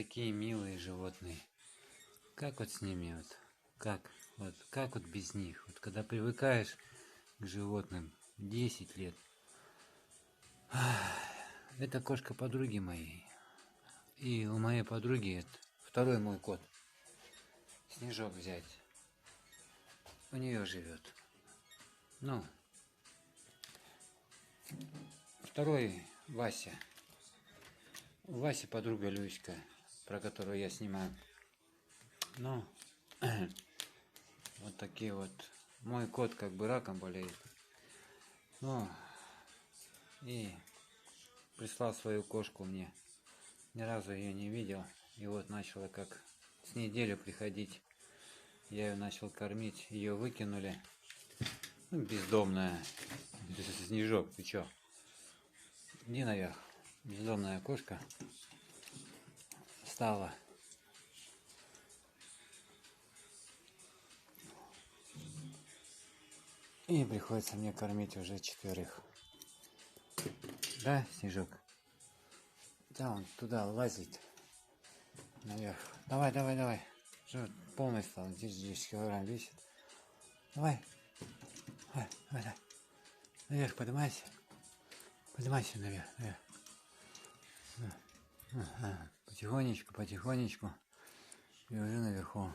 такие милые животные. Как вот с ними вот? Как вот без них? Вот когда привыкаешь к животным 10 лет. Это кошка подруги моей. И у моей подруги это второй мой кот. Снежок взять. У нее живет. Ну, второй Вася. У Васи подруга Люська, про которую я снимаю. Ну, вот такие вот. Мой кот как бы раком болеет. Ну, и прислал свою кошку мне. Ни разу ее не видел. И вот начала как с неделю приходить. Я ее начал кормить. Ее выкинули. Ну, бездомная. Снежок, ты чё? Иди наверх. Бездомная кошка стала. И приходится мне кормить уже 4. Да, Снежок? Да, он туда лазит. Наверх. Давай, давай, давай. Что, полный стал. Здесь 10 килограмм весит. Давай. Давай, давай, давай. Наверх поднимайся. Поднимайся наверх. Наверх. Ага. Потихонечку, потихонечку. И уже наверху.